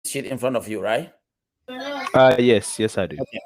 sheet in front of you, right? Yes, I do. Okay.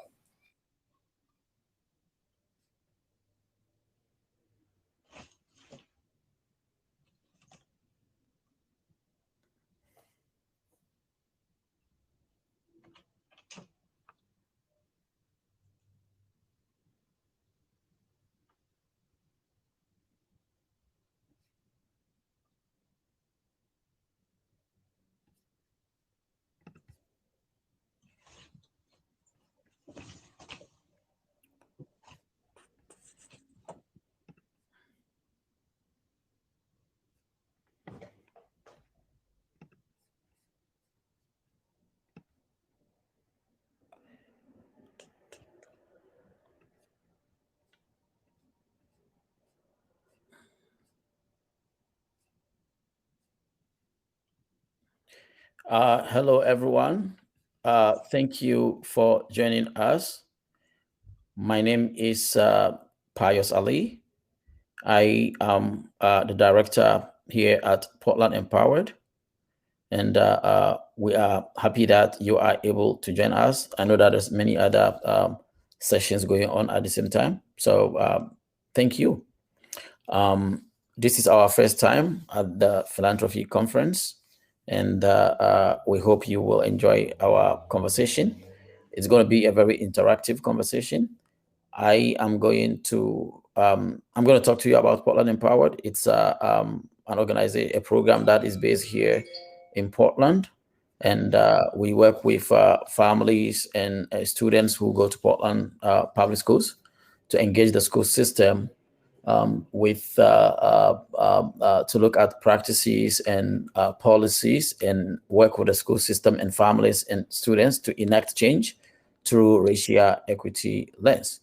Hello, everyone. Thank you for joining us. My name is Pius Ali. I am the director here at Portland Empowered, and we are happy that you are able to join us. I know that there's many other sessions going on at the same time, so thank you. This is our first time at the Philanthropy Conference, and we hope you will enjoy our conversation. It's going to be a very interactive conversation. I'm going to talk to you about Portland Empowered. It's an organization, a program that is based here in Portland, and we work with families and students who go to Portland public schools to engage the school system to look at practices and policies and work with the school system and families and students to enact change through racial equity lens.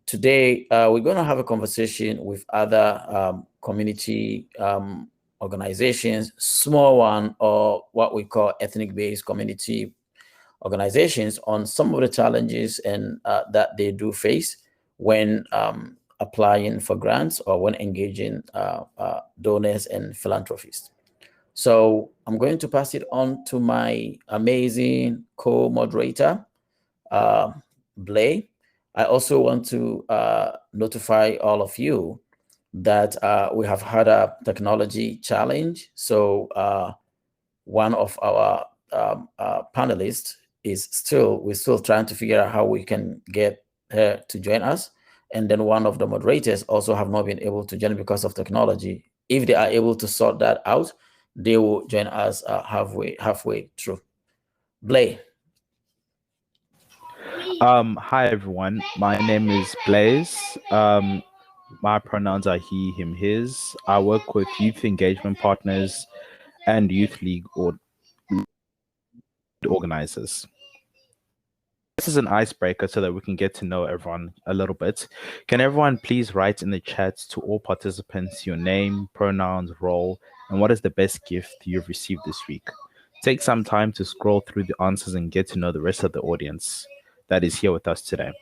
Today, we're going to have a conversation with other community organizations, small one, or what we call ethnic-based community organizations, on some of the challenges and that they do face when applying for grants or when engaging donors and philanthropists. So I'm going to pass it on to my amazing co-moderator, Blay. I also want to notify all of you that we have had a technology challenge. So one of our panelists we're still trying to figure out how we can get her to join us. And then one of the moderators also have not been able to join because of technology. If they are able to sort that out, they will join us halfway through. Blay. Hi everyone. My name is Blaze. My pronouns are he, him, his. I work with youth engagement partners and youth league or organizers. This is an icebreaker so that we can get to know everyone a little bit. Can everyone please write in the chat to all participants your name, pronouns, role, and what is the best gift you've received this week? Take some time to scroll through the answers and get to know the rest of the audience that is here with us today.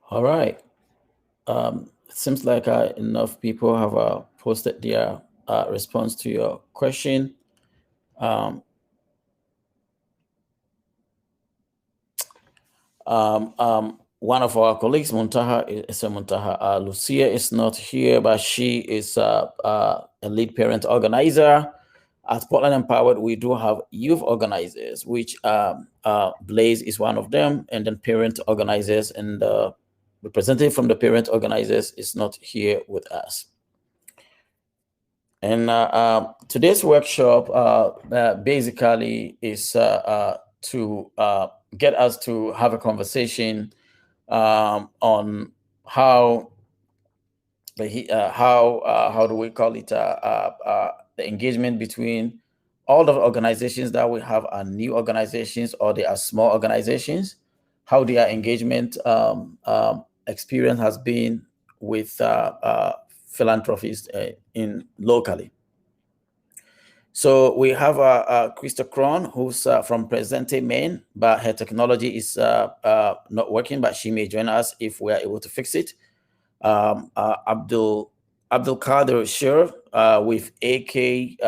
All right. It seems like enough people have posted their response to your question. Um, one of our colleagues, Muntaha, Lucia is not here, but she is a lead parent organizer. At Portland Empowered, we do have youth organizers, which Blaze is one of them, and then parent organizers, and the representative from the parent organizers is not here with us. And today's workshop basically is to get us to have a conversation on how how do we call it the engagement between all the organizations that we have are new organizations or they are small organizations, how their engagement experience has been with philanthropists in locally. So we have Krista Cron, who's from Presente, Maine, but her technology is not working, but she may join us if we are able to fix it. Abdul Qadir Shir with AK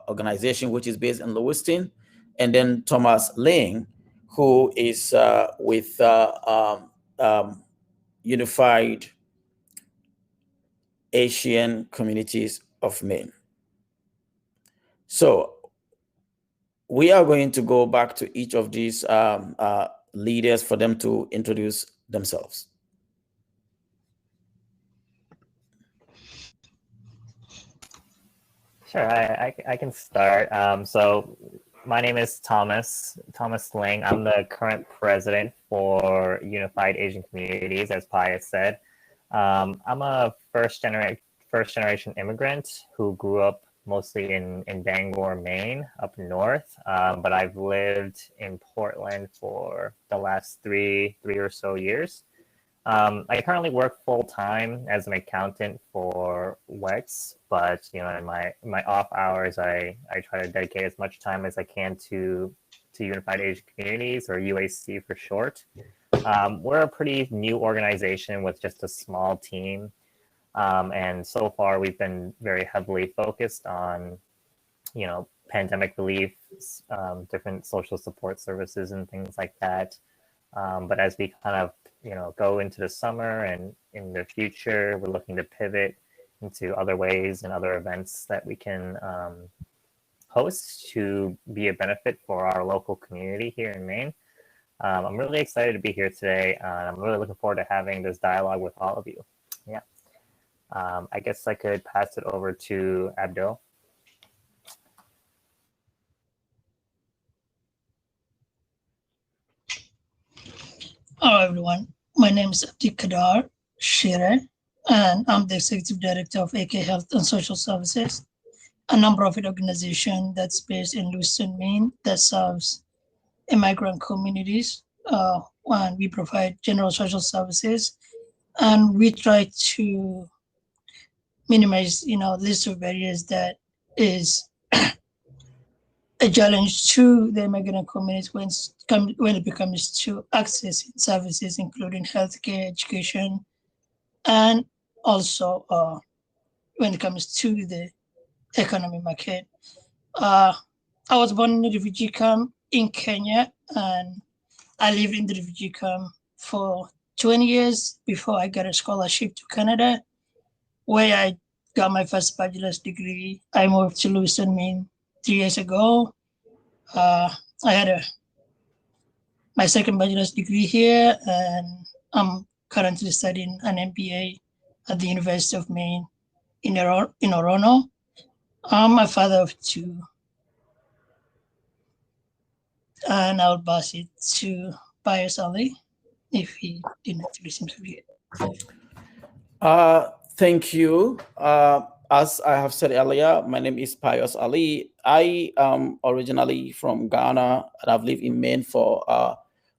organization, which is based in Lewiston, and then Thomas Ling, who is with Unified Asian Communities of Maine. So we are going to go back to each of these leaders for them to introduce themselves. Sure, I can start. So my name is Thomas Ling. I'm the current president for Unified Asian Communities, as Pius said. I'm a first generation immigrant who grew up mostly in Bangor, Maine, up north. But I've lived in Portland for the last three or so years. I currently work full time as an accountant for WEX, but in my off hours, I try to dedicate as much time as I can to Unified Asian Communities, or UAC for short. We're a pretty new organization with just a small team, and so far we've been very heavily focused on pandemic relief, different social support services, and things like that. But as we kind of go into the summer and in the future, we're looking to pivot into other ways and other events that we can host to be a benefit for our local community here in Maine. I'm really excited to be here today. I'm really looking forward to having this dialogue with all of you. Yeah. I guess I could pass it over to Abdul. Hello, everyone. My name is Abdi Kadar Shire, and I'm the Executive Director of AK Health and Social Services, a nonprofit organization that's based in Lewiston, Maine, that serves immigrant communities. And we provide general social services, and we try to minimize, list of barriers that is a challenge to the immigrant communities when it comes to accessing services, including healthcare, education, and also when it comes to the economy market. I was born in a refugee camp in Kenya, and I lived in the refugee camp for 20 years before I got a scholarship to Canada, where I got my first bachelor's degree. I moved to Lewiston, Maine 3 years ago. I had my second bachelor's degree here, and I'm currently studying an MBA at the University of Maine in Orono. I'm a father of two, and I'll pass it to Pius Ali if he didn't introduce himself yet. Thank you. As I have said earlier, my name is Pius Ali. I am originally from Ghana, and I've lived in Maine for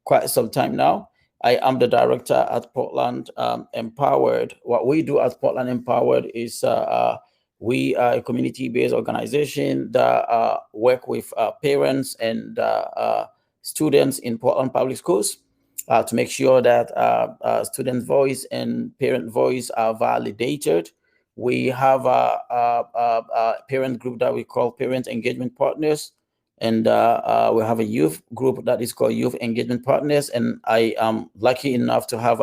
quite some time now. I am the director at Portland Empowered. What we do at Portland Empowered is we are a community-based organization that work with parents and students in Portland public schools. to make sure that student voice and parent voice are validated. We have a parent group that we call Parent Engagement Partners, and we have a youth group that is called Youth Engagement Partners. And I am lucky enough to have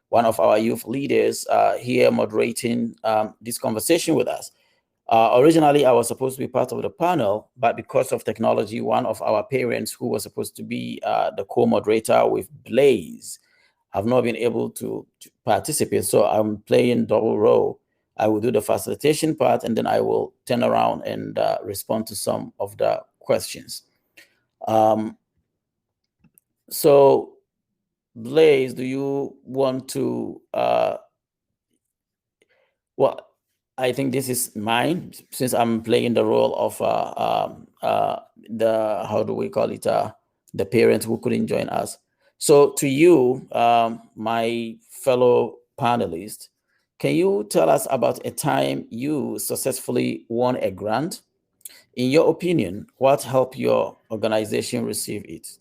one of our youth leaders here moderating this conversation with us. Originally, I was supposed to be part of the panel, but because of technology, one of our parents who was supposed to be the co-moderator with Blaze have not been able to participate. So I'm playing double role. I will do the facilitation part, and then I will turn around and respond to some of the questions. So Blaze, do you want to, well, I think this is mine, since I'm playing the role of the, how do we call it, the parent who couldn't join us. So to you, my fellow panelists, can you tell us about a time you successfully won a grant? In your opinion, what helped your organization receive it?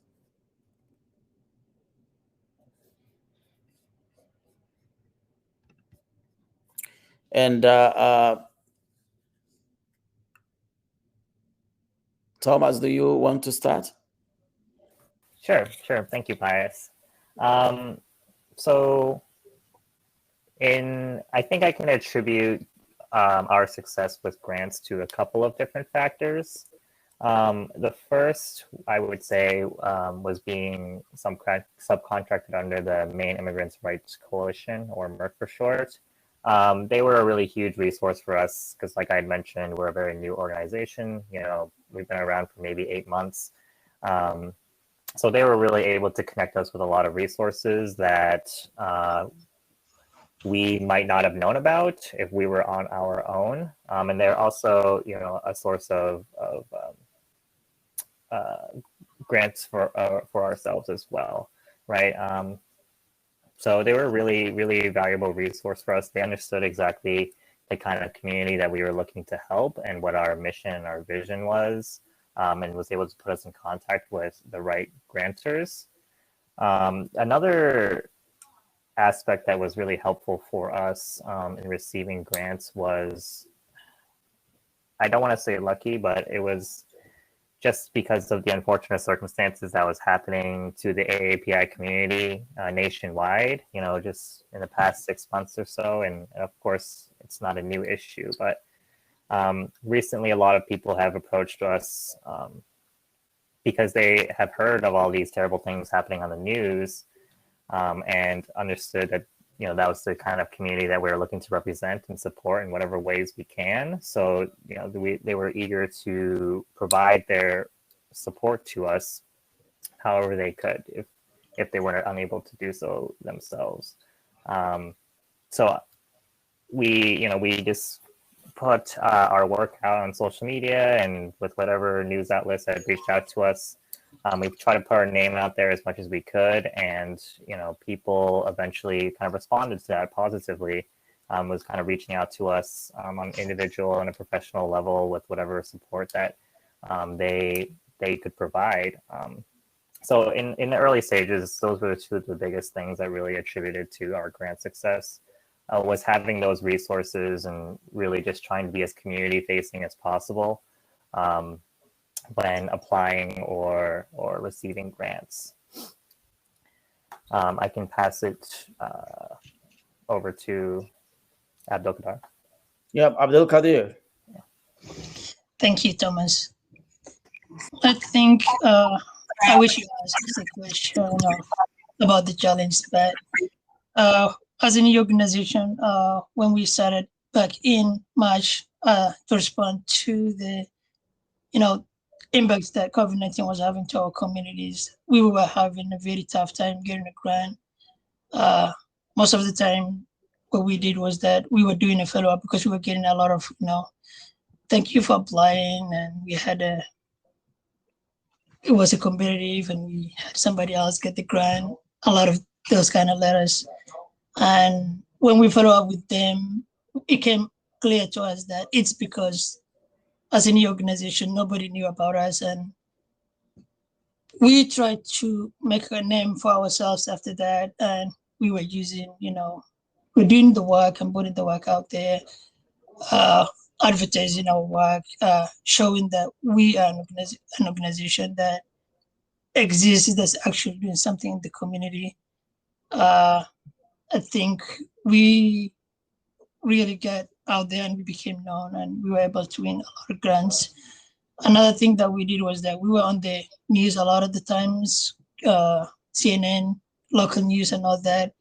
And Thomas, do you want to start? Sure. Thank you, Pius. So I think I can attribute our success with grants to a couple of different factors. The first, I would say, was being subcontracted under the Maine Immigrants' Rights Coalition, or MERC for short. They were a really huge resource for us because, like I had mentioned, we're a very new organization. We've been around for maybe 8 months. So they were really able to connect us with a lot of resources that we might not have known about if we were on our own. And they're also, a source of grants for ourselves as well, right? So they were a really, really valuable resource for us. They understood exactly the kind of community that we were looking to help and what our mission and our vision was, and was able to put us in contact with the right grantors. Another aspect that was really helpful for us in receiving grants was, I don't want to say lucky, but it was just because of the unfortunate circumstances that was happening to the AAPI community nationwide, just in the past 6 months or so. And of course, it's not a new issue, but recently a lot of people have approached us because they have heard of all these terrible things happening on the news and understood that that was the kind of community that we were looking to represent and support in whatever ways we can. So, they were eager to provide their support to us however they could, if they were unable to do so themselves. So we just put our work out on social media and with whatever news outlets that reached out to us. We tried to put our name out there as much as we could, and people eventually kind of responded to that positively. Was kind of reaching out to us on an individual and a professional level with whatever support that they could provide. So in the early stages, those were two of the biggest things that really attributed to our grant success, was having those resources and really just trying to be as community facing as possible when applying or receiving grants. I can pass it over to Abdul Qadir. Yep, Abdul Qadir. Thank you, Thomas. I think I wish you asked a question about the challenge, but as an organization, when we started back in March to respond to the impacts that COVID-19 was having to our communities, we were having a very tough time getting a grant. Most of the time, what we did was that we were doing a follow-up because we were getting a lot of, thank you for applying, and we had it was a competitive, and we had somebody else get the grant, a lot of those kind of letters. And when we follow up with them, it became clear to us that it's because as a new organization, nobody knew about us, and we tried to make a name for ourselves after that, and we were using, we're doing the work and putting the work out there, advertising our work, showing that we are an organization that exists, that's actually doing something in the community. I think we really got out there and we became known, and we were able to win a lot of grants. Another thing that we did was that we were on the news a lot of the times, CNN, local news and all that.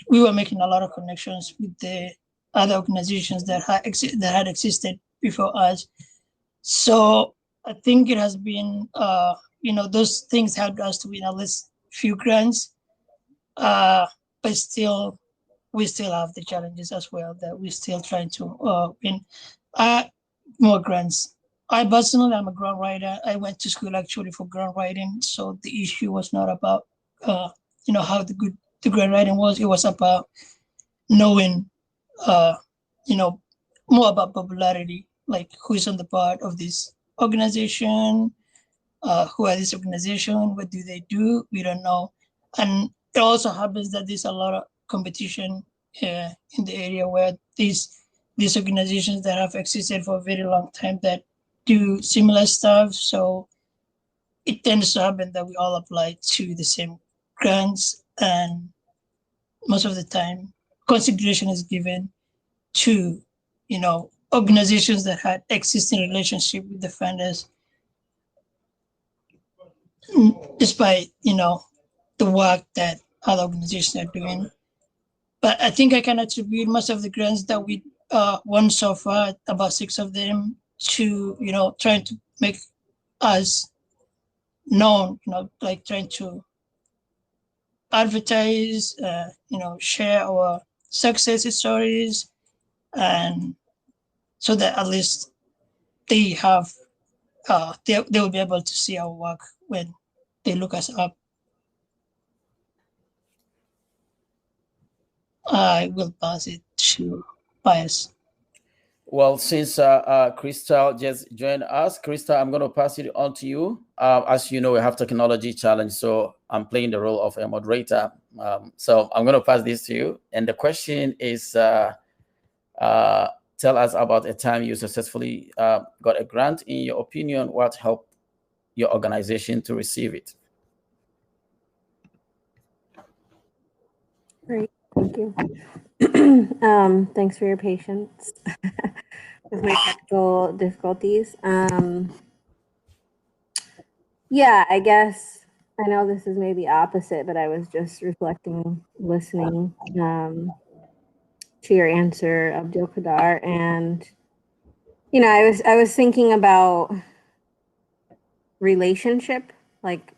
We were making a lot of connections with the other organizations that had existed before us. So I think it has been, those things helped us to win at least few grants, but still, we still have the challenges as well that we're still trying to win more grants. I personally, I'm a grant writer. I went to school actually for grant writing, so the issue was not about how the grant writing was. It was about knowing, more about popularity, like who is on the part of this organization, who are this organization, what do they do? We don't know, and it also happens that there's a lot of competition in the area where these organizations that have existed for a very long time that do similar stuff. So it tends to happen that we all apply to the same grants, and most of the time consideration is given to organizations that had existing relationship with the funders, despite the work that other organizations are doing. But I think I can attribute most of the grants that we won so far, about 6 of them, to trying to make us known, like trying to advertise, share our success stories, and so that at least they have they will be able to see our work when they look us up. I will pass it to Pius. Well, since Crystal just joined us, Crystal, I'm going to pass it on to you. As you know, we have technology challenge, so I'm playing the role of a moderator. So I'm going to pass this to you. And the question is, tell us about a time you successfully got a grant. In your opinion, what helped your organization to receive it? Great, thank you. Thanks for your patience with my technical difficulties. Yeah, I guess I know this is maybe opposite, but I was just reflecting, listening to your answer, Abdul Qadar, and I was thinking about relationship, like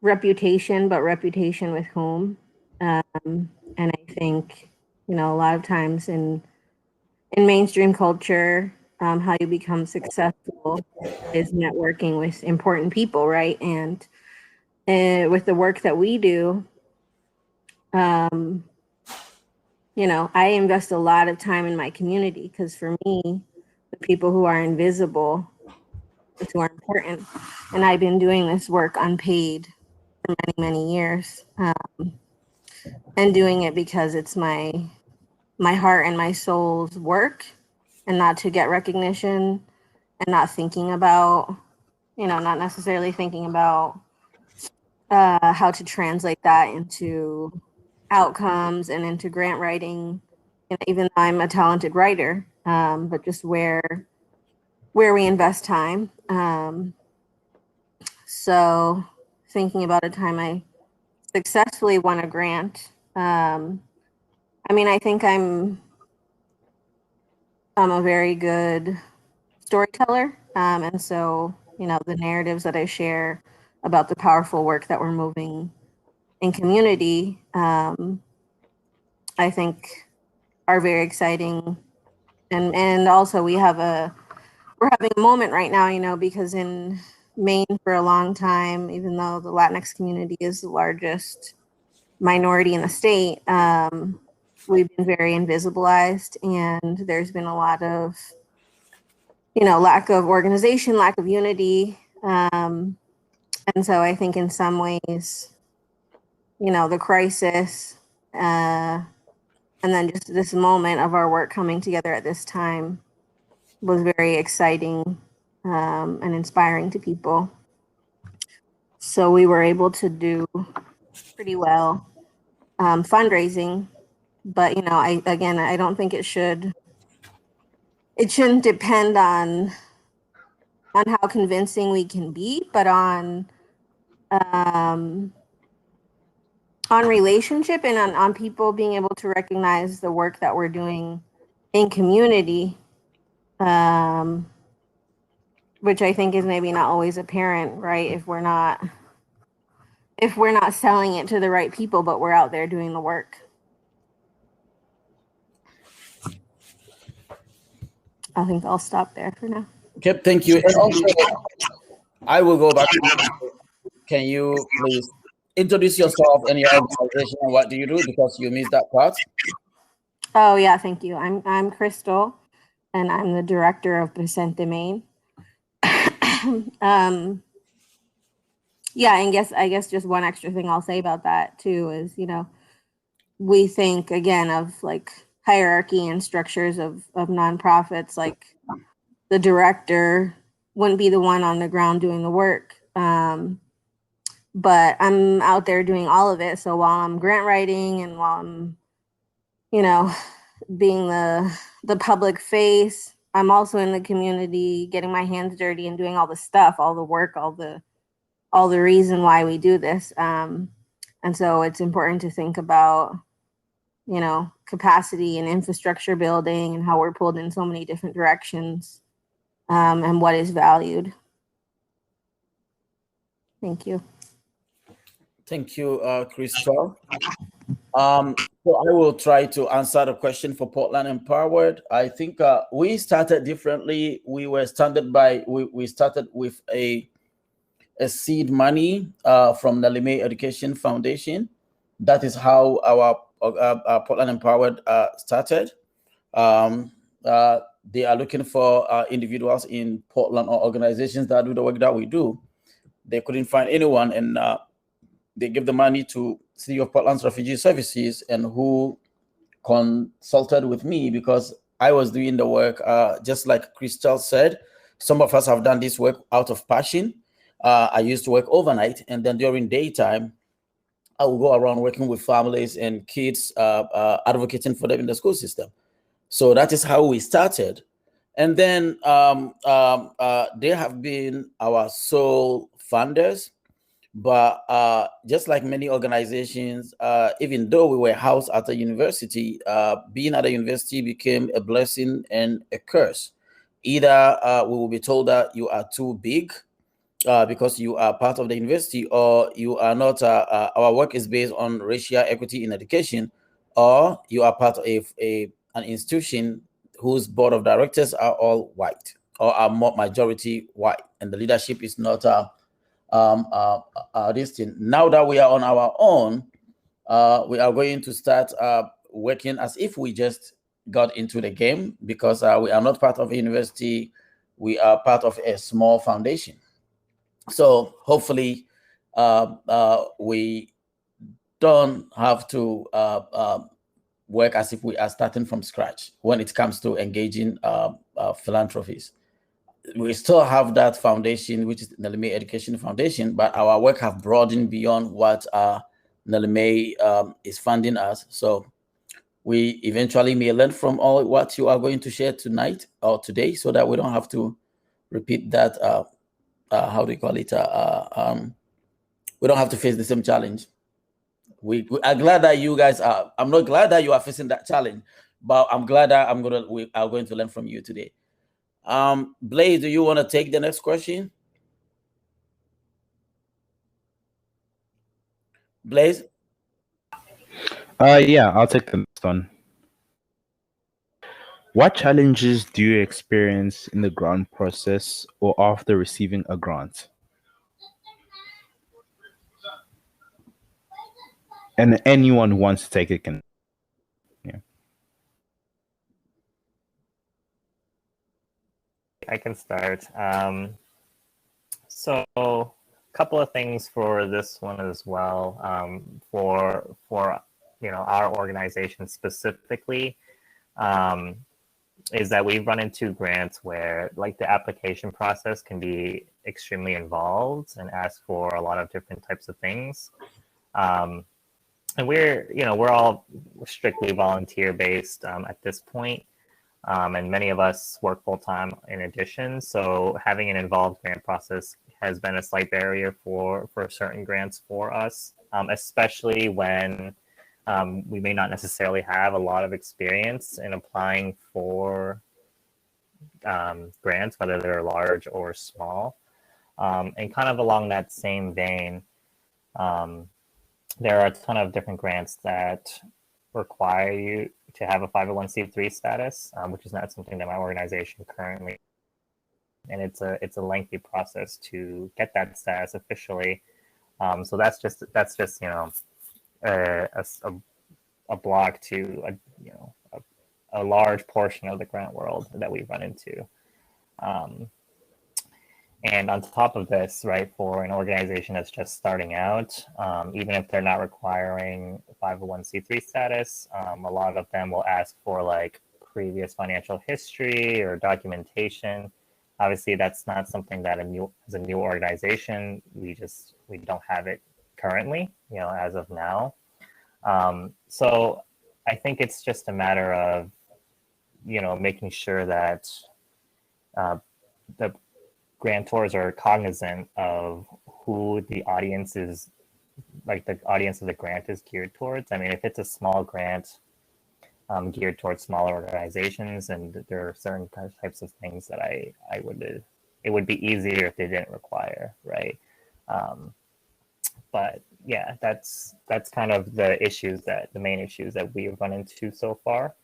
reputation, but reputation with whom? And I think, a lot of times in mainstream culture, how you become successful is networking with important people, right? And with the work that we do, I invest a lot of time in my community, because for me, the people who are invisible is who are important. And I've been doing this work unpaid for many, many years. And doing it because it's my heart and my soul's work, and not to get recognition, and not thinking about, not necessarily thinking about how to translate that into outcomes and into grant writing. And even though I'm a talented writer, but just where we invest time. So thinking about a time I successfully won a grant. I think I'm a very good storyteller. And so, the narratives that I share about the powerful work that we're moving in community, I think are very exciting. And also we're having a moment right now, because in Maine for a long time, even though the Latinx community is the largest minority in the state, we've been very invisibilized, and there's been a lot of, lack of organization, lack of unity. And so I think in some ways, the crisis, and then just this moment of our work coming together at this time was very exciting and inspiring to people. So we were able to do pretty well fundraising, but I don't think it shouldn't depend on how convincing we can be, but on relationship and on people being able to recognize the work that we're doing in community, which I think is maybe not always apparent, right? If we're not selling it to the right people, but we're out there doing the work. I think I'll stop there for now. Okay, thank you. And also, I will go back to you. Can you please introduce yourself and your organization and what do you do, because you missed that part? Oh yeah, thank you. I'm Crystal, and I'm the director of Presente Maine. Yeah, and I guess just one extra thing I'll say about that too is, we think again of like hierarchy and structures of nonprofits, like the director wouldn't be the one on the ground doing the work. But I'm out there doing all of it. So while I'm grant writing and while I'm, being the public face, I'm also in the community getting my hands dirty and doing all the stuff, all the work, all the reason why we do this. And so it's important to think about, capacity and infrastructure building and how we're pulled in so many different directions, and what is valued. Thank you. Thank you, Crystal. So I will try to answer the question for Portland Empowered. I think we started differently. We started with a seed money from the Liberate Education Foundation. That is how our Portland Empowered started. They are looking for individuals in Portland or organizations that do the work that we do. They couldn't find anyone, and they give the money to City of Portland's Refugee Services, and who consulted with me because I was doing the work. Just like Crystal said, some of us have done this work out of passion. I used to work overnight, and then during daytime, I will go around working with families and kids, advocating for them in the school system. So that is how we started. And then they have been our sole funders. But just like many organizations, even though we were housed at a university, being at a university became a blessing and a curse. Either we will be told that you are too big because you are part of the university, or you are not. Our work is based on racial equity in education, or you are part of an institution whose board of directors are all white or are majority white, and the leadership is not this thing. Now that we are on our own, we are going to start working as if we just got into the game, because we are not part of a university. We are part of a small foundation. So hopefully we don't have to work as if we are starting from scratch when it comes to engaging philanthropies. We still have that foundation, which is the Liberate Education Foundation, but our work have broadened beyond what Nelime is funding us. So we eventually may learn from all what you are going to share tonight or today, so that we don't have to repeat that. How do you call it? We don't have to face the same challenge. We are glad that you guys are. I'm not glad that you are facing that challenge, but I'm glad that we are going to learn from you today. Blaze, do you want to take the next question? Blaze? Yeah, I'll take the next one. What challenges do you experience in the grant process or after receiving a grant? And anyone who wants to take it can. Yeah. I can start. So a couple of things for this one as well. For our organization specifically, is that we've run into grants where like the application process can be extremely involved and ask for a lot of different types of things. And we're all strictly volunteer based at this point. And many of us work full time in addition. So having an involved grant process has been a slight barrier for certain grants for us, especially when we may not necessarily have a lot of experience in applying for grants, whether they're large or small. And kind of along that same vein, there are a ton of different grants that require you to have a 501c3 status, which is not something that my organization currently, and it's a lengthy process to get that status officially. So that's just a block to a large portion of the grant world that we run into. And on top of this, right, for an organization that's just starting out, even if they're not requiring 501c3 status, a lot of them will ask for like previous financial history or documentation. Obviously, that's not something that as a new organization, we don't have it currently, as of now. So I think it's just a matter of, making sure that the grantors are cognizant of who the audience is, like the audience of the grant is geared towards. I mean, if it's a small grant geared towards smaller organizations, and there are certain types of things that it would be easier if they didn't require, right? But yeah, that's kind of the main issues that we've run into so far.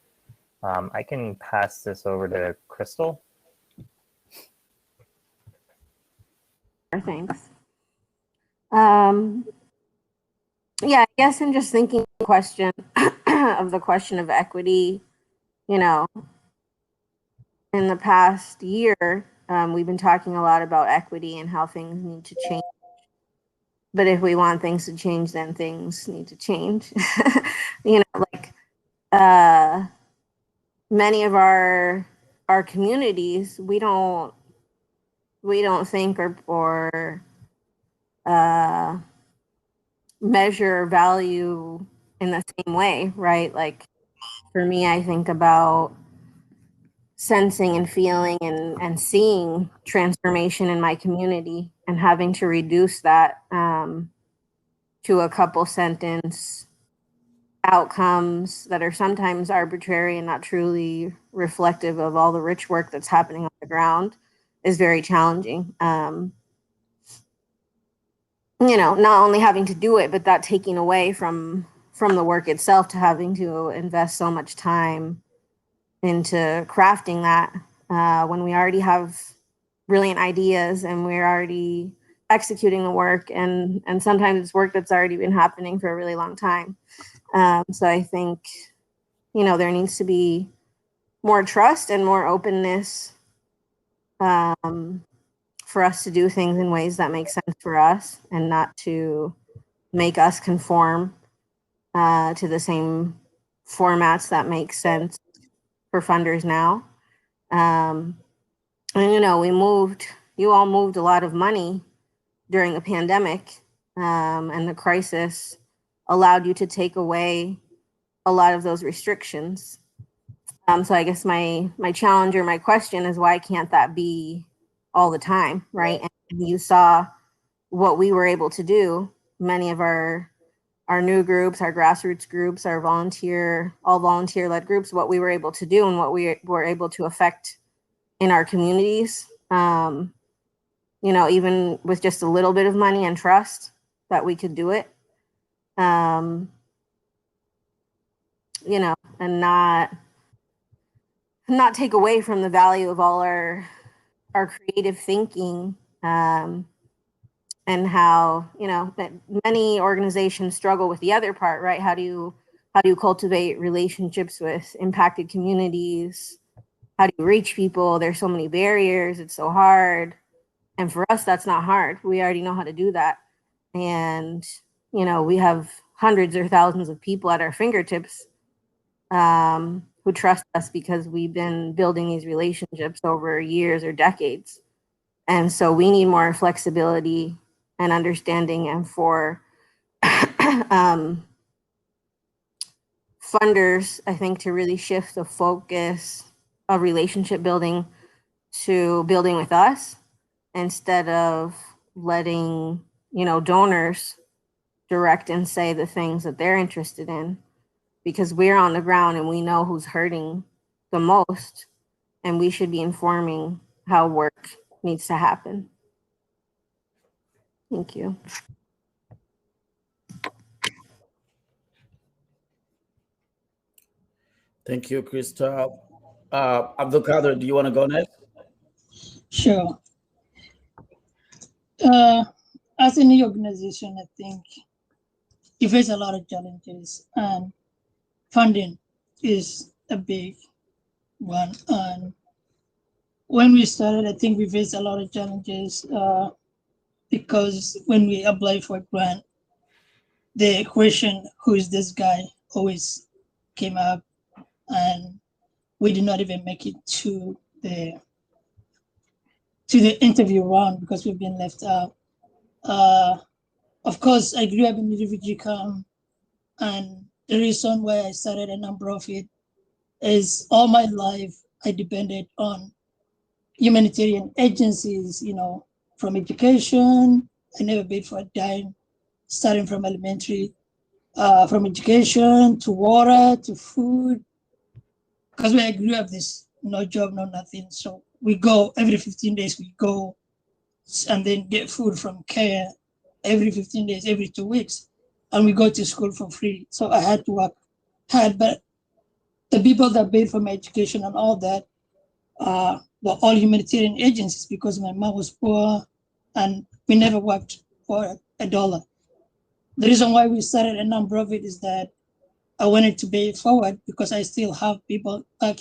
I can pass this over to Crystal. Thanks. Yeah, I guess I'm just thinking the question of equity, in the past year, we've been talking a lot about equity and how things need to change. But if we want things to change, then things need to change. Many of our communities, we don't think or measure value in the same way, right? Like for me, I think about sensing and feeling and seeing transformation in my community and having to reduce that to a couple sentence outcomes that are sometimes arbitrary and not truly reflective of all the rich work that's happening on the ground is very challenging. Not only having to do it, but that taking away from the work itself, to having to invest so much time into crafting that when we already have brilliant ideas and we're already executing the work, and sometimes it's work that's already been happening for a really long time. So I think, there needs to be more trust and more openness for us to do things in ways that make sense for us and not to make us conform to the same formats that make sense for funders now. And, you all moved a lot of money during the pandemic, and the crisis allowed you to take away a lot of those restrictions. So I guess my challenge or my question is, why can't that be all the time, right? And you saw what we were able to do. Many of our new groups, our grassroots groups, our volunteer-led groups, what we were able to do and what we were able to affect in our communities, even with just a little bit of money and trust that we could do it, and not take away from the value of all our creative thinking, and how, that many organizations struggle with the other part, right? How do you cultivate relationships with impacted communities? How do you reach people? There's so many barriers. It's so hard. And for us, that's not hard. We already know how to do that. And, you know, we have hundreds or thousands of people at our fingertips who trust us because we've been building these relationships over years or decades. And so we need more flexibility and understanding, and for funders, I think, to really shift the focus of relationship building to building with us instead of letting, you know, donors direct and say the things that they're interested in, because we're on the ground and we know who's hurting the most, and we should be informing how work needs to happen. Thank you. Thank you, Krista. Abdul Kader, do you want to go next? Sure. As any organization, I think you face a lot of challenges, and funding is a big one. And when we started, I think we faced a lot of challenges because when we apply for a grant, the question, who is this guy, always came up, and we did not even make it to the interview round because we've been left out. Of course, I grew up in the refugee camp, and the reason why I started a nonprofit is all my life I depended on humanitarian agencies, you know, from education. I never paid for a dime, starting from elementary, from education to water to food. Because when I grew up, there's no job, no nothing. So we go every 15 days, we go and then get food from care every 15 days, every 2 weeks. And we go to school for free. So I had to work hard. But the people that paid for my education and all that were all humanitarian agencies because my mom was poor and we never worked for a dollar. The reason why we started a nonprofit is that I wanted to pay it forward because I still have people back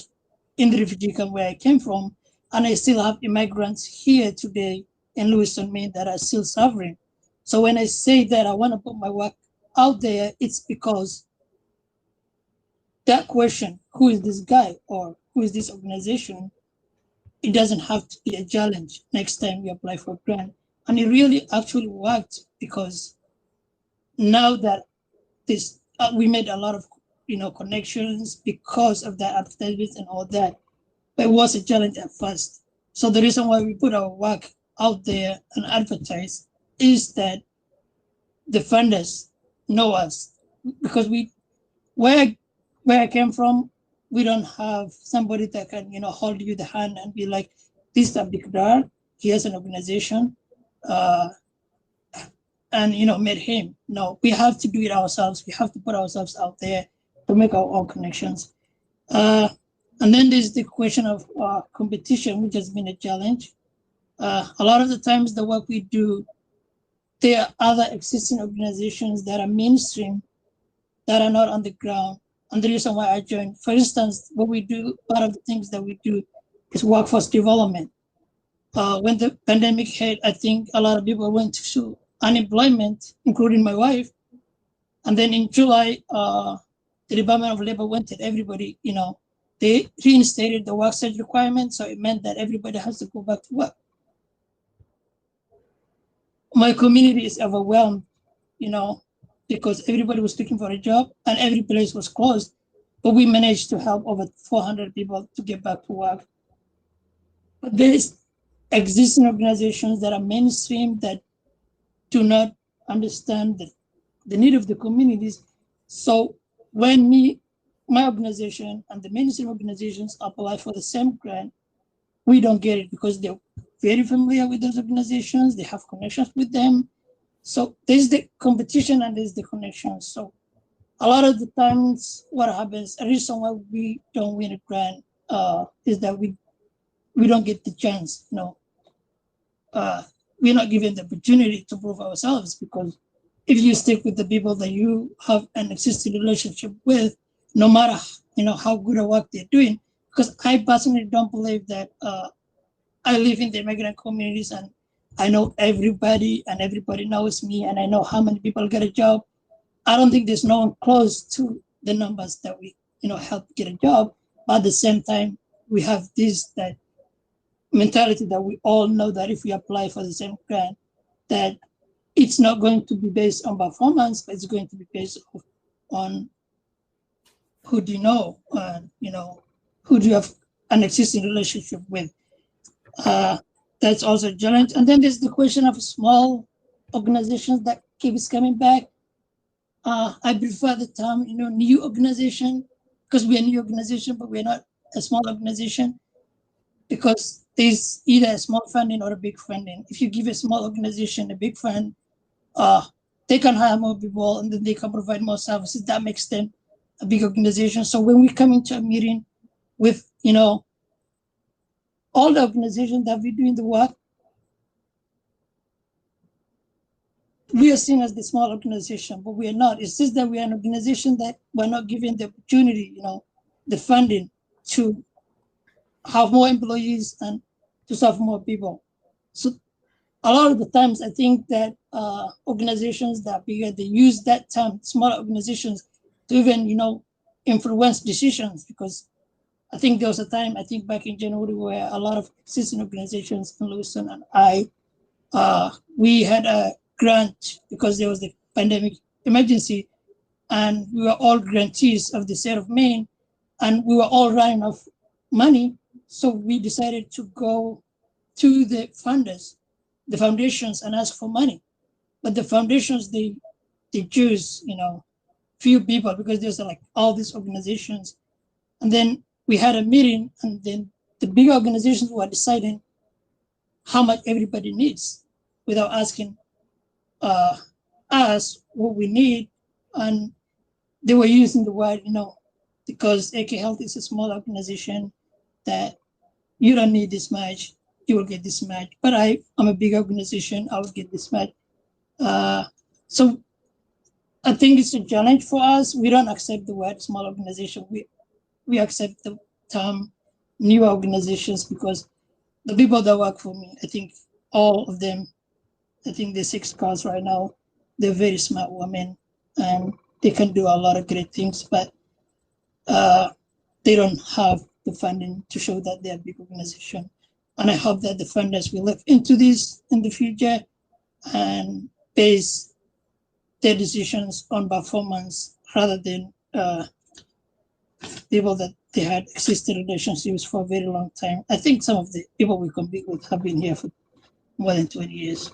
in the refugee camp where I came from, and I still have immigrants here today in Lewiston, Maine that are still suffering. So when I say that I want to put my work out there, it's because that question, who is this guy or who is this organization, it doesn't have to be a challenge next time we apply for a grant. And it really actually worked because now that this, we made a lot of, you know, connections because of that advertisements and all that, but it was a challenge at first. So the reason why we put our work out there and advertise is that the funders know us, because where I came from, we don't have somebody that can, you know, hold you the hand and be like, this is Abdi Kadar, he has an organization, and, you know, met him. No, we have to do it ourselves. We have to put ourselves out there to make our own connections. And then there's the question of competition, which has been a challenge. A lot of the times the work we do, there are other existing organizations that are mainstream that are not on the ground. And the reason why I joined, for instance, what we do, part of the things that we do is workforce development. When the pandemic hit, I think a lot of people went to unemployment, including my wife. And then in July, the Department of Labor wanted everybody, you know, they reinstated the work study requirement. So it meant that everybody has to go back to work. My community is overwhelmed, you know, because everybody was looking for a job and every place was closed. But we managed to help over 400 people to get back to work. But there's existing organizations that are mainstream that do not understand the need of the communities. So when my organization and the mainstream organizations apply for the same grant, we don't get it because they're very familiar with those organizations, they have connections with them. So there's the competition and there's the connection. So a lot of the times what happens, a reason why we don't win a grant is that we don't get the chance, you know. We're not given the opportunity to prove ourselves, because if you stick with the people that you have an existing relationship with, no matter, you know, how good a work they're doing, because I personally don't believe that I live in the immigrant communities and I know everybody and everybody knows me and I know how many people get a job. I don't think there's no one close to the numbers that we, help get a job. But at the same time, we have that mentality that we all know that if we apply for the same grant, that it's not going to be based on performance, but it's going to be based on who do you know, who do you have an existing relationship with. That's also a challenge. And then there's the question of small organizations that keeps coming back. I prefer the term, new organization, because we're a new organization, but we're not a small organization, because there's either a small funding or a big funding. If you give a small organization a big fund, they can hire more people and then they can provide more services. That makes them a big organization. So when we come into a meeting with, all the organizations that we're doing the work, we are seen as the small organization, but we are not. It's just that we are an organization that we're not given the opportunity, the funding to have more employees and to serve more people. So a lot of the times, I think that organizations that are bigger, they use that term, smaller organizations, to even, influence decisions. Because I think there was a time, I think back in January, where a lot of existing organizations, and Lewison and I, we had a grant because there was the pandemic emergency, and we were all grantees of the state of Maine, and we were all running out of money. So we decided to go to the funders, the foundations, and ask for money. But the foundations, they choose, few people, because there's like all these organizations. And then we had a meeting, and then the big organizations were deciding how much everybody needs without asking us what we need. And they were using the word, because AK Health is a small organization, that you don't need this much, you will get this much. But I'm a big organization, I will get this much. So I think it's a challenge for us. We don't accept the word small organization. We accept the term new organizations, because the people that work for me, I think all of them, I think the 6 cars right now, they're very smart women and they can do a lot of great things, but they don't have the funding to show that they're a big organization. And I hope that the funders will look into this in the future and base their decisions on performance rather than people that they had existing relationships for a very long time. I think some of the people we compete with have been here for more than 20 years.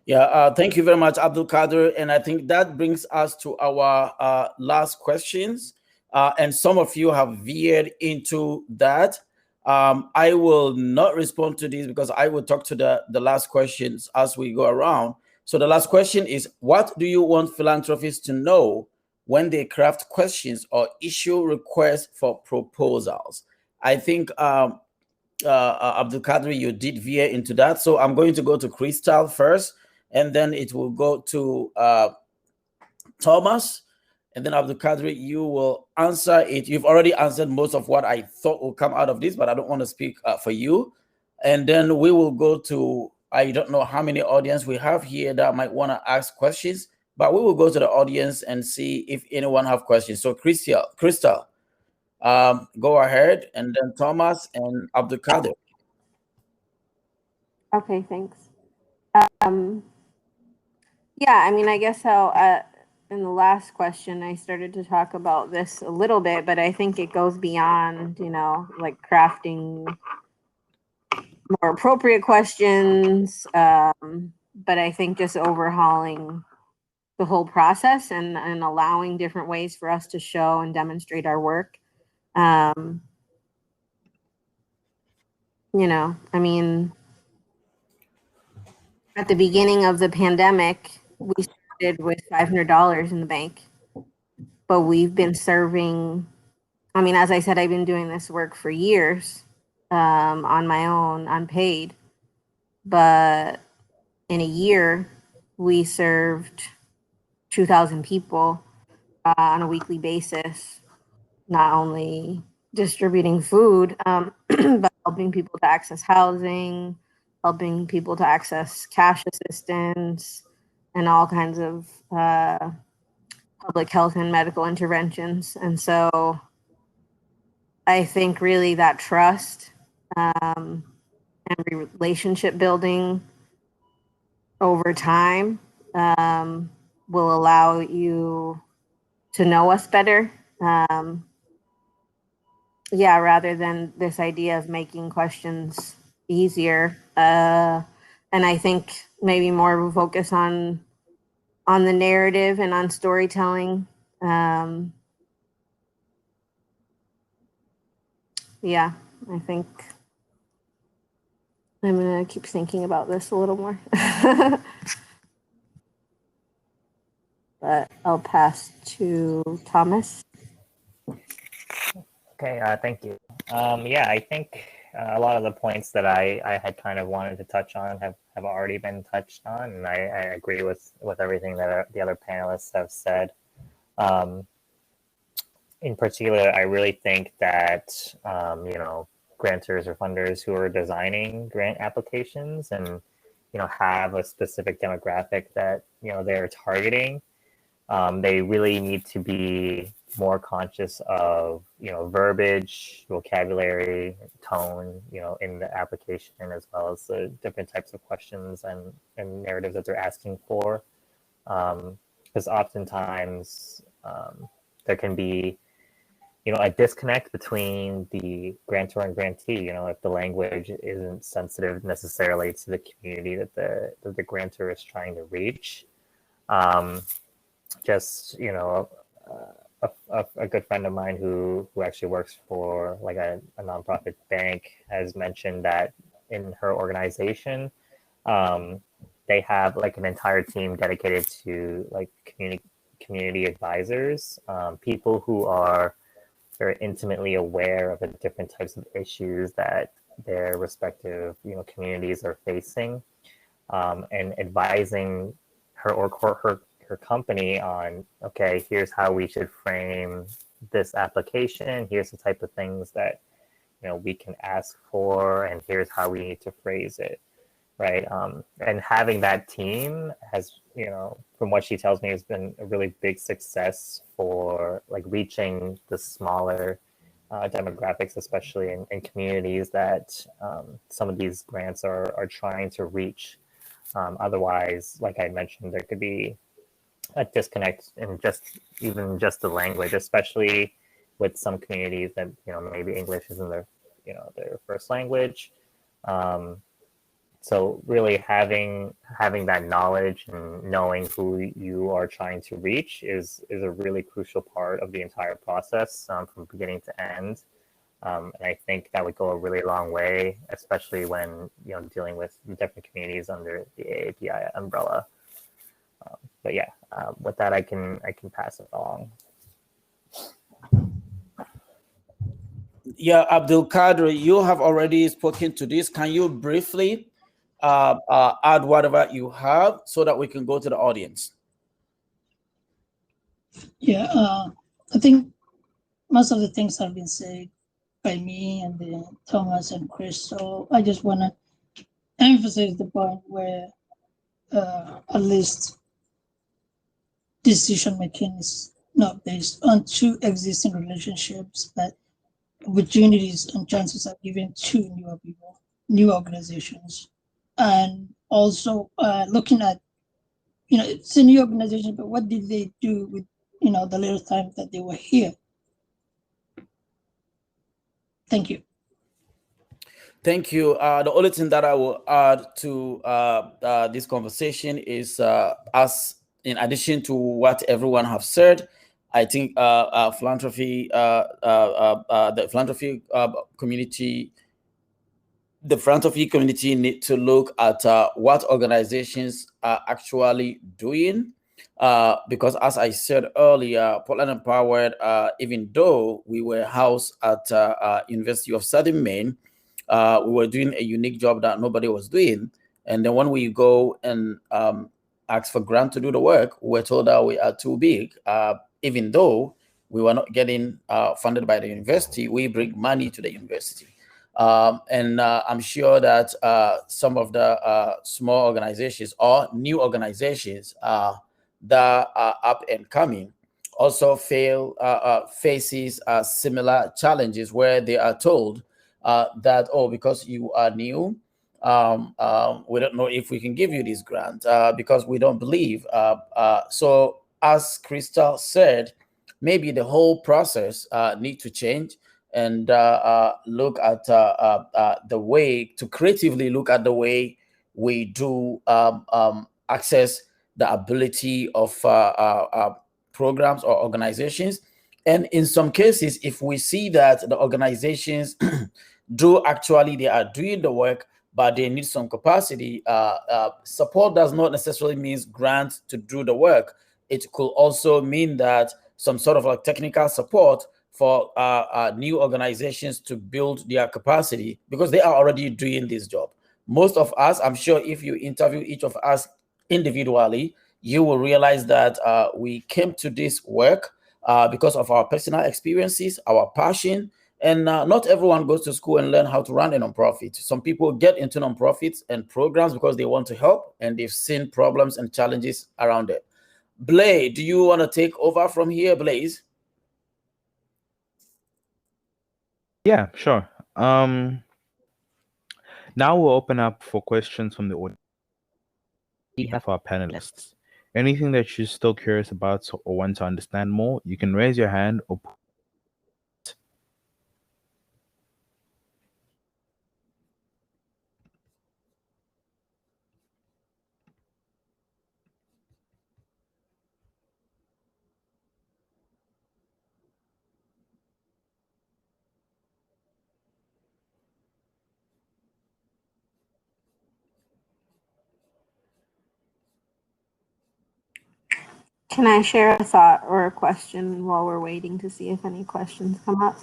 Yeah, thank you very much, Abdul Kader. And I think that brings us to our last questions. And some of you have veered into that. I will not respond to these because I will talk to the last questions as we go around. So the last question is, what do you want philanthropists to know when they craft questions or issue requests for proposals? I think, Abdul Kader, you did veer into that. So I'm going to go to Crystal first, and then it will go to Thomas, and then Abdul Kader, you will answer it. You've already answered most of what I thought will come out of this, but I don't want to speak for you. And then we will go to, I don't know how many audience we have here that might want to ask questions, but we will go to the audience and see if anyone have questions. So Crystal, go ahead, and then Thomas and Abdul Kader. Okay, thanks. Yeah, I mean, I guess how in the last question, I started to talk about this a little bit, but I think it goes beyond, like crafting more appropriate questions. But I think just overhauling the whole process and allowing different ways for us to show and demonstrate our work. I mean, at the beginning of the pandemic, we started with $500 in the bank, but we've been serving, I mean, as I said, I've been doing this work for years on my own, unpaid, but in a year, we served 2,000 people on a weekly basis, not only distributing food, but helping people to access housing, helping people to access cash assistance and all kinds of public health and medical interventions. And so I think really that trust and relationship building over time will allow you to know us better. Yeah, rather than this idea of making questions easier. And I think maybe more of a focus on the narrative and on storytelling. Yeah, I think I'm gonna keep thinking about this a little more. But I'll pass to Thomas. Okay, thank you. Yeah, I think a lot of the points that I had kind of wanted to touch on have already been touched on, and I agree with everything that the other panelists have said. In particular, I really think that grantors or funders who are designing grant applications and have a specific demographic that they're targeting, they really need to be more conscious of verbiage, vocabulary, tone, in the application, as well as the different types of questions and narratives that they're asking for, because oftentimes there can be a disconnect between the grantor and grantee. If the language isn't sensitive necessarily to the community that the grantor is trying to reach. Just a good friend of mine who actually works for like a nonprofit bank has mentioned that in her organization, they have like an entire team dedicated to like community advisors, people who are very intimately aware of the different types of issues that their respective communities are facing, and advising her or her company on, okay, here's how we should frame this application, here's the type of things that we can ask for, and here's how we need to phrase it, right? And having that team has, from what she tells me, has been a really big success for like reaching the smaller demographics, especially in communities that some of these grants are trying to reach. Otherwise, like I mentioned, there could be a disconnect in even the language, especially with some communities that maybe English isn't their first language. So really having that knowledge and knowing who you are trying to reach is a really crucial part of the entire process, from beginning to end. And I think that would go a really long way, especially when dealing with different communities under the AAPI umbrella. But yeah, with that, I can pass it along. Yeah, Abdul Kader, you have already spoken to this. Can you briefly add whatever you have so that we can go to the audience? Yeah, I think most of the things have been said by me and Thomas and Chris. So I just want to emphasize the point where at least decision making is not based on two existing relationships, but opportunities and chances are given to newer people, new organizations, and also looking at, it's a new organization, but what did they do with, the little time that they were here? Thank you. Thank you. The only thing that I will add to this conversation is, as in addition to what everyone have said, I think philanthropy, the philanthropy community, need to look at what organizations are actually doing, because as I said earlier, Portland Empowered, even though we were housed at University of Southern Maine, we were doing a unique job that nobody was doing. And then when we go and ask for grant to do the work, we're told that we are too big. Even though we were not getting funded by the university, we bring money to the university. And I'm sure that some of the small organizations or new organizations that are up and coming also faces similar challenges where they are told that, oh, because you are new, we don't know if we can give you this grant because we don't believe. So as Crystal said, maybe the whole process need to change and look at the way to creatively look at the way we do access the ability of programs or organizations. And in some cases, if we see that the organizations they are doing the work, but they need some capacity, support does not necessarily mean grant to do the work. It could also mean that some sort of like technical support for new organizations to build their capacity because they are already doing this job. Most of us, I'm sure if you interview each of us individually, you will realize that we came to this work because of our personal experiences, our passion, and not everyone goes to school and learn how to run a nonprofit. Some people get into nonprofits and programs because they want to help and they've seen problems and challenges around it. Blaze, do you want to take over from here, Blaze? Yeah, sure. Now we'll open up for questions from the audience. We have our panelists. Anything that you're still curious about or want to understand more, you can raise your hand or Can I share a thought or a question while we're waiting to see if any questions come up?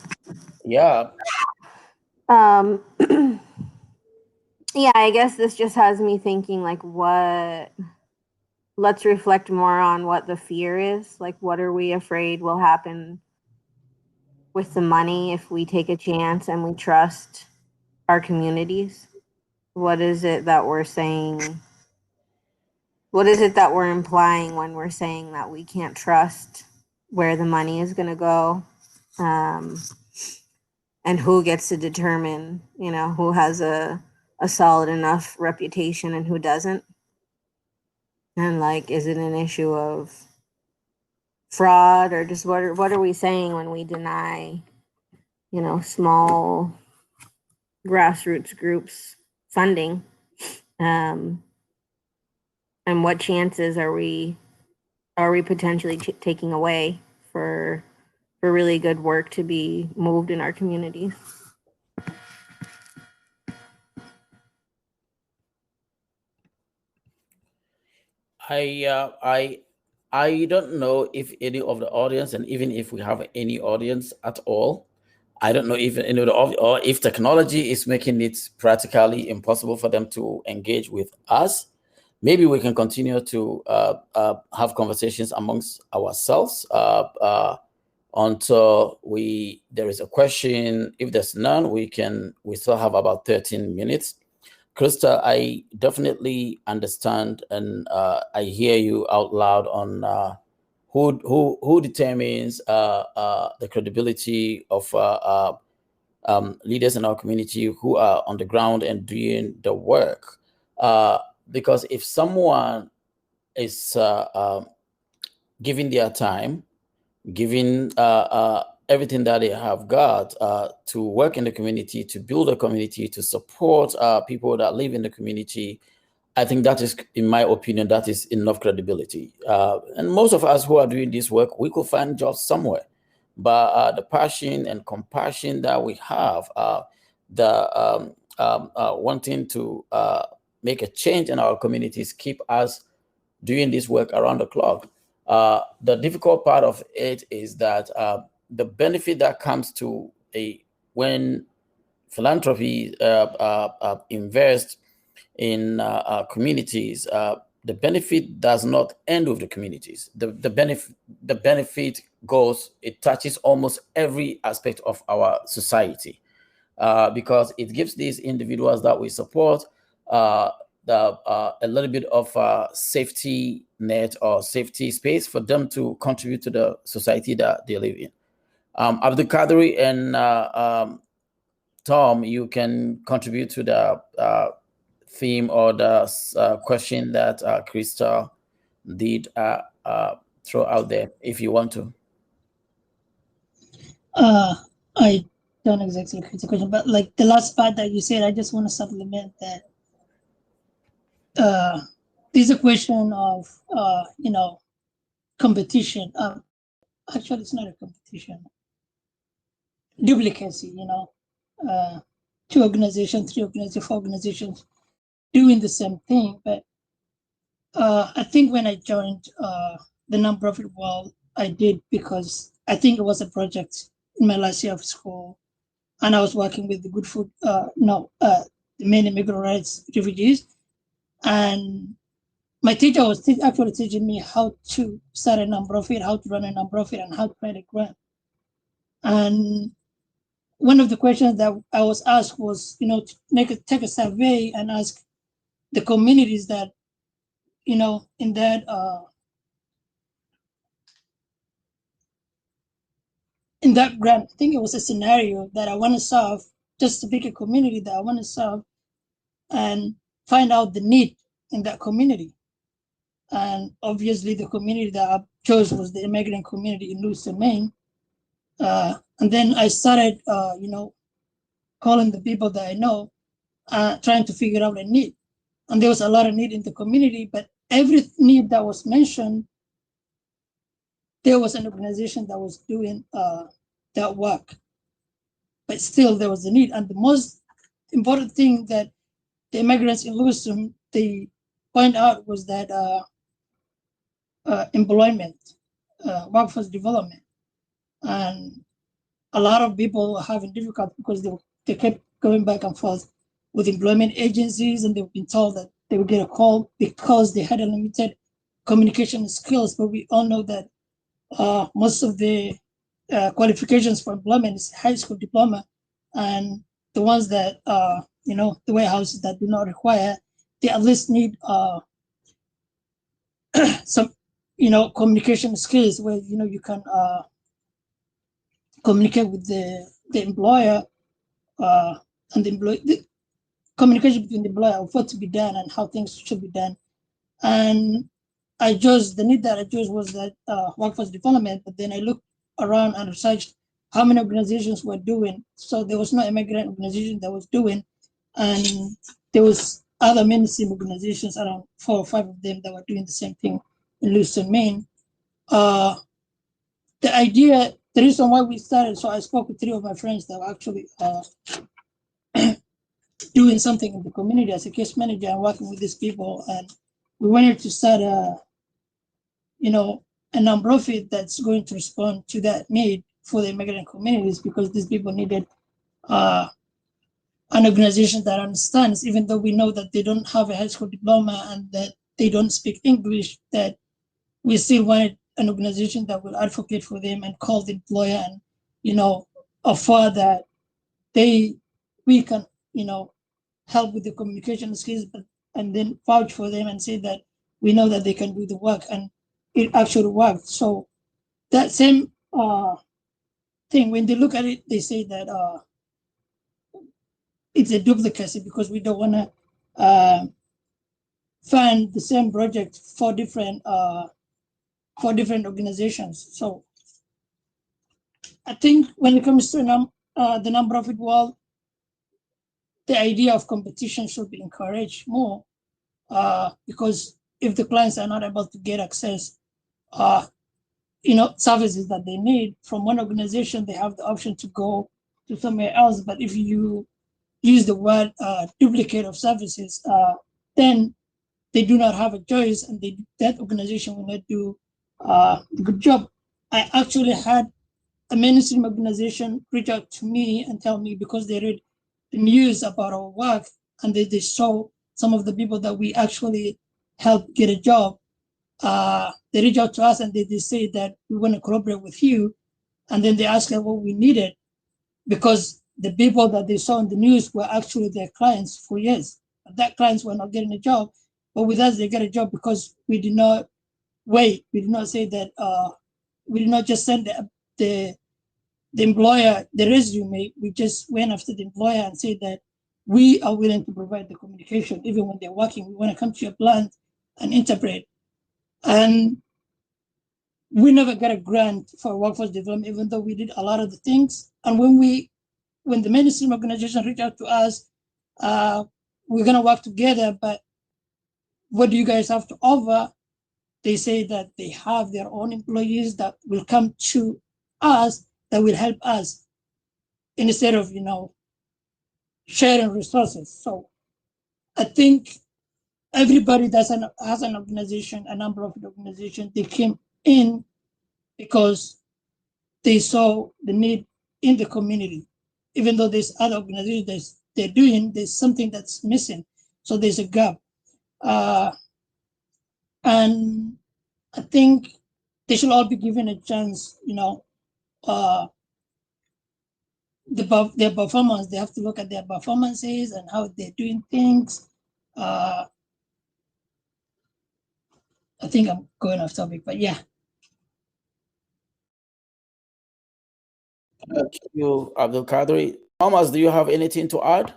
Yeah. Yeah, I guess this just has me thinking like let's reflect more on what the fear is. Like, what are we afraid will happen with the money if we take a chance and we trust our communities? What is it that we're saying? What is it that we're implying when we're saying that we can't trust where the money is going to go? And who gets to determine, who has a solid enough reputation and who doesn't? And like, is it an issue of fraud or just what are we saying when we deny, small grassroots groups funding? And what chances are we potentially taking away for really good work to be moved in our communities? I don't know if any of the audience, and even if we have any audience at all, I don't know if any of the or if technology is making it practically impossible for them to engage with us. Maybe we can continue to have conversations amongst ourselves until there is a question. If there's none, we still have about 13 minutes. Krista, I definitely understand and I hear you out loud on who determines the credibility of leaders in our community who are on the ground and doing the work. Because if someone is giving their time, giving everything that they have got to work in the community, to build a community, to support people that live in the community, I think that is, in my opinion, that is enough credibility. And most of us who are doing this work, we could find jobs somewhere. But the passion and compassion that we have, wanting to make a change in our communities, keep us doing this work around the clock. The difficult part of it is that the benefit that comes to when philanthropy invests in communities, the benefit does not end with the communities. The benefit goes, it touches almost every aspect of our society. because it gives these individuals that we support a little bit of safety net or safety space for them to contribute to the society that they live in. Abdul Qadri and Tom, you can contribute to the theme or the question that Krista did throw out there, if you want to. I don't exactly agree with the question, but like the last part that you said, I just want to supplement that. There's a question of competition. Actually, it's not a competition. Duplicacy, two organizations, three organizations, four organizations doing the same thing. But I think when I joined the nonprofit world, I did because I think it was a project in my last year of school, and I was working with the Good Food, the main immigrant rights refugees, and my teacher was actually teaching me how to start a nonprofit, how to run a nonprofit, and how to write a grant. And one of the questions that I was asked was, to take a survey and ask the communities that, in that grant. I think it was a scenario that I want to solve, just to pick a community that I want to solve and find out the need in that community. And obviously the community that I chose was the immigrant community in Lewiston, Maine. And then I started, calling the people that I know, trying to figure out a need. And there was a lot of need in the community, but every need that was mentioned, there was an organization that was doing that work. But still there was a need. And the most important thing that the immigrants in Lewiston, they point out was that employment, workforce development. And a lot of people are having difficulty because they kept going back and forth with employment agencies, and they've been told that they would get a call because they had a limited communication skills. But we all know that most of the qualifications for employment is high school diploma, and the ones that the warehouses that do not require, they at least need some communication skills where you can communicate with the employer and the employee. The communication between the employer of what to be done and how things should be done. And the need that I chose was that workforce development. But then I looked around and researched how many organizations were doing. So there was no immigrant organization that was doing, and there was other mainstream organizations, around 4 or 5 of them, that were doing the same thing in Lewiston, Maine. The idea, the reason why we started, so I spoke with 3 of my friends that were actually doing something in the community as a case manager and working with these people, and we wanted to start a nonprofit that's going to respond to that need for the immigrant communities, because these people needed an organization that understands, even though we know that they don't have a high school diploma and that they don't speak English, that we still wanted an organization that will advocate for them and call the employer and offer that we can help with the communication skills, and then vouch for them and say that we know that they can do the work, and it actually worked. So that same thing, when they look at it, they say that it's a duplicacy, because we don't want to fund the same project for different organizations. So I think when it comes to the nonprofit world, the idea of competition should be encouraged more, because if the clients are not able to get access, services that they need from one organization, they have the option to go to somewhere else. But if you use the word duplicate of services, then they do not have a choice, and that organization will not do a good job. I actually had a mainstream organization reach out to me and tell me, because they read the news about our work and they saw some of the people that we actually helped get a job, they reach out to us and they say that we want to collaborate with you. And then they ask us what we needed, because the people that they saw in the news were actually their clients for years. But that clients were not getting a job, but with us they get a job because we did not wait. We did not say that. We did not just send the employer the resume. We just went after the employer and said that we are willing to provide the communication even when they're working. We want to come to your plant and interpret. And we never got a grant for workforce development, even though we did a lot of the things. And when the mainstream organization reached out to us, we're gonna work together, but what do you guys have to offer? They say that they have their own employees that will come to us that will help us instead of, sharing resources. So I think everybody that has an organization, a nonprofit organization, they came in because they saw the need in the community. Even though there's other organizations they're doing, there's something that's missing. So there's a gap. And I think they should all be given a chance, their performance. They have to look at their performances and how they're doing things. I think I'm going off topic, but yeah. Thank you, Abdul Qadri. Thomas, do you have anything to add?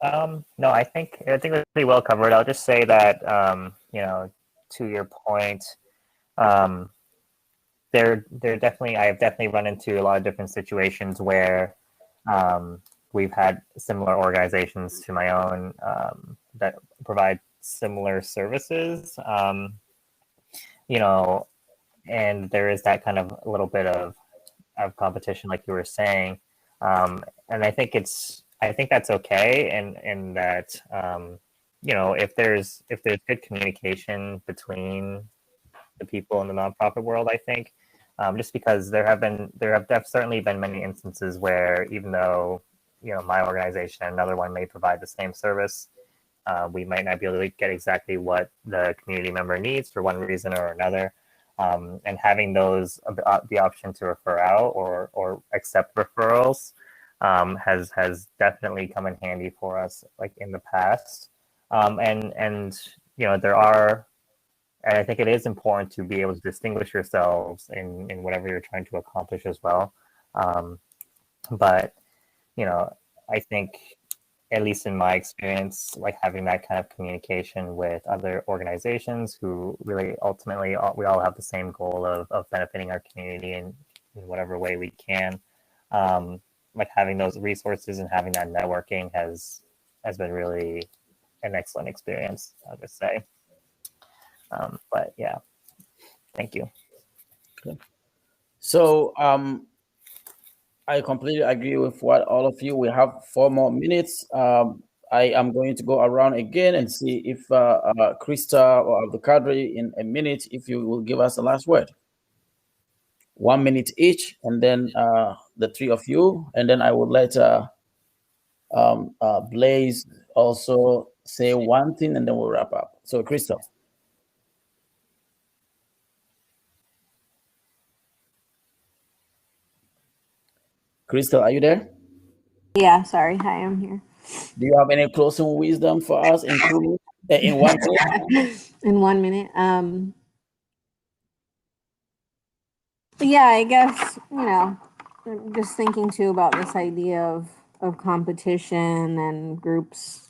No, I think it was pretty well covered. I'll just say that to your point, I have definitely run into a lot of different situations where we've had similar organizations to my own that provide similar services, and there is that kind of a little bit of competition, like you were saying, and I think that's okay, and that if there's good communication between the people in the nonprofit world, I think, just because there have certainly been many instances where even though my organization and another one may provide the same service, we might not be able to get exactly what the community member needs for one reason or another, and having the option to refer out or accept referrals has definitely come in handy for us, like in the past, and there are. And I think it is important to be able to distinguish yourselves in whatever you're trying to accomplish as well. But, I think, at least in my experience, like having that kind of communication with other organizations who really ultimately, we all have the same goal of benefiting our community in whatever way we can. Like having those resources and having that networking has been really an excellent experience, I would say. But yeah, thank you. Okay. So I completely agree with what all of you. We have 4 more minutes. I am going to go around again and see if Krista or Abdul Qadri in a minute, if you will give us the last word. 1 minute each, and then the 3 of you, and then I would let Blaze also say one thing, and then we'll wrap up. So Krista. Crystal, are you there? Yeah, sorry. Hi, I'm here. Do you have any closing wisdom for us in 2 minutes? In 1 minute? In 1 minute. Yeah, I guess, just thinking too about this idea of competition and groups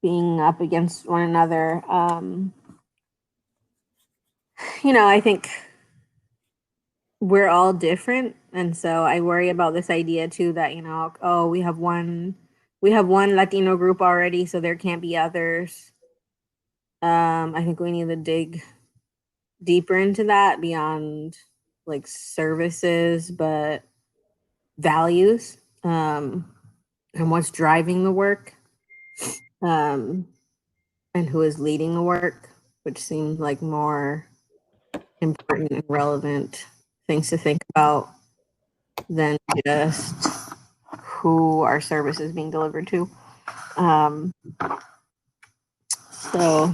being up against one another. I think we're all different, and so I worry about this idea too that we have one Latino group already, so there can't be others. I think we need to dig deeper into that beyond like services, but values, and what's driving the work, and who is leading the work, which seems like more important and relevant things to think about than just who our service is being delivered to. So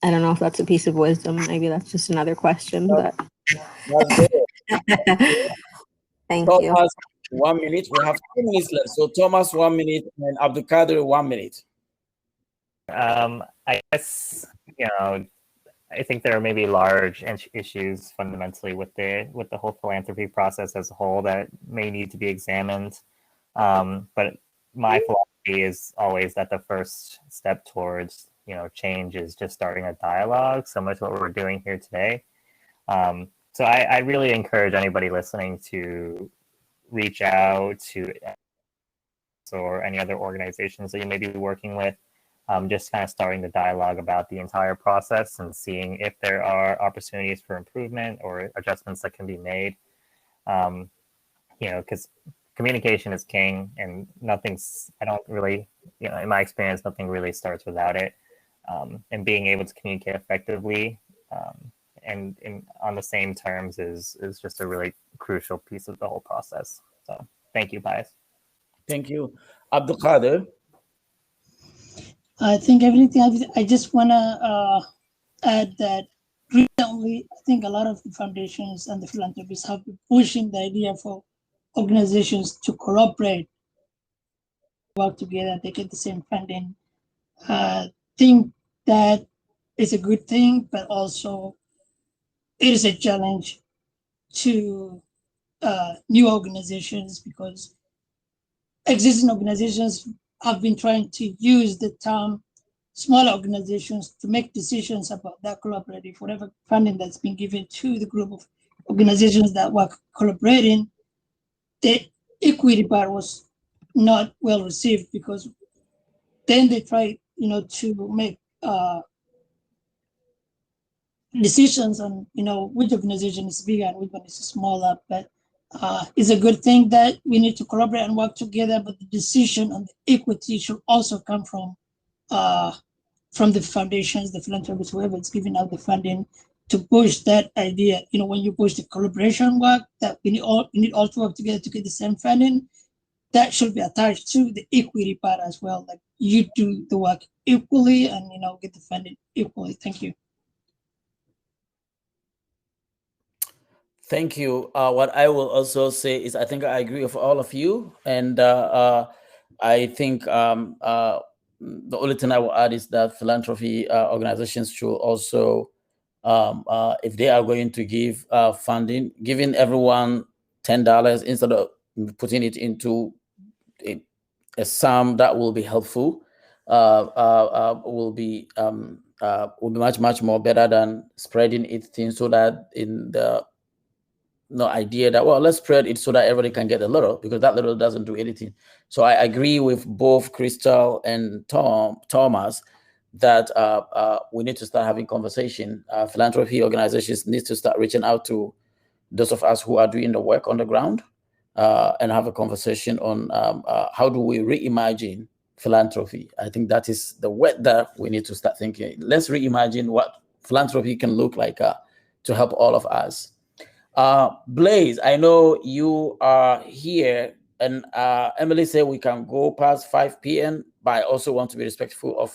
I don't know if that's a piece of wisdom. Maybe that's just another question, but That's good. Thank you. Thomas, 1 minute. We have 2 minutes left. So Thomas, 1 minute, and Abdul Kader, 1 minute. I guess, I think there are maybe large issues fundamentally with the whole philanthropy process as a whole that may need to be examined. But my philosophy is always that the first step towards change is just starting a dialogue, similar to what we're doing here today. So I really encourage anybody listening to reach out to or any other organizations that you may be working with. Just kind of starting the dialogue about the entire process and seeing if there are opportunities for improvement or adjustments that can be made. Because communication is king, and I don't really, in my experience, nothing really starts without it. And being able to communicate effectively and on the same terms is just a really crucial piece of the whole process. So thank you, Pius. Thank you. Abdul Kader. I think everything. I just want to add that recently, I think a lot of the foundations and the philanthropists have been pushing the idea for organizations to cooperate, work together, they get the same funding. I think that is a good thing, but also it is a challenge to new organizations because existing organizations have been trying to use the term small organizations to make decisions about that collaborative, whatever funding that's been given to the group of organizations that were collaborating. The equity part was not well received because then they try, to make decisions on, which organization is bigger and which one is smaller. But it's a good thing that we need to collaborate and work together. But the decision on the equity should also come from the foundations, the philanthropists, whoever is giving out the funding, to push that idea. When you push the collaboration work, that we need all to work together to get the same funding. That should be attached to the equity part as well. Like you do the work equally and get the funding equally. Thank you. Thank you. What I will also say is I think I agree with all of you. And I think the only thing I will add is that philanthropy organizations should also, if they are going to give funding, giving everyone $10 instead of putting it into a sum that will be helpful, will be much more better than spreading it thin, so that in the idea that, well, let's spread it so that everybody can get a little, because that little doesn't do anything. So I agree with both Crystal and Thomas that we need to start having conversation. Philanthropy organizations need to start reaching out to those of us who are doing the work on the ground and have a conversation on how do we reimagine philanthropy. I think that is the way that we need to start thinking. Let's reimagine what philanthropy can look like to help all of us. Blaze, I know you are here, and Emily said we can go past 5 p.m., but I also want to be respectful of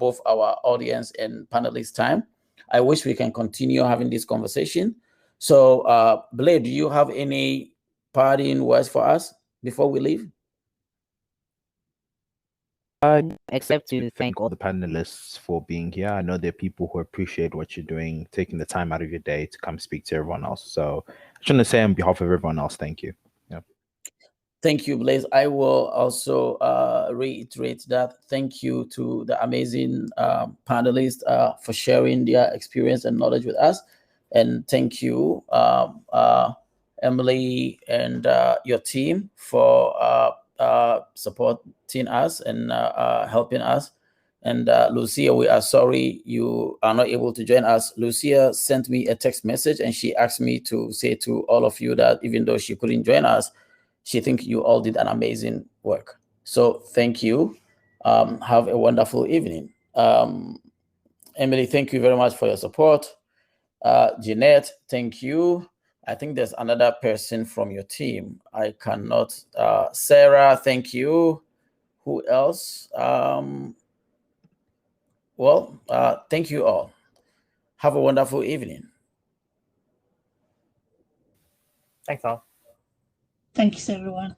both our audience and panelists' time. I wish we can continue having this conversation. So, Blaze, do you have any parting words for us before we leave? Except to thank all the panelists for being here. I know there are people who appreciate what you're doing, taking the time out of your day to come speak to everyone else. So I just want to say on behalf of everyone else, thank you. Yeah. Thank you, Blaze. I will also reiterate that. Thank you to the amazing panelists for sharing their experience and knowledge with us. And thank you, Emily and your team for supporting us and helping us. And Lucia, we are sorry you are not able to join us. Lucia sent me a text message and she asked me to say to all of you that even though she couldn't join us, she thinks you all did an amazing work. So thank you. Have a wonderful evening. Emily, thank you very much for your support. Jeanette, thank you. I think there's another person from your team. I cannot. Sarah, thank you. Who else? Thank you all. Have a wonderful evening. Thanks all. Thanks, everyone.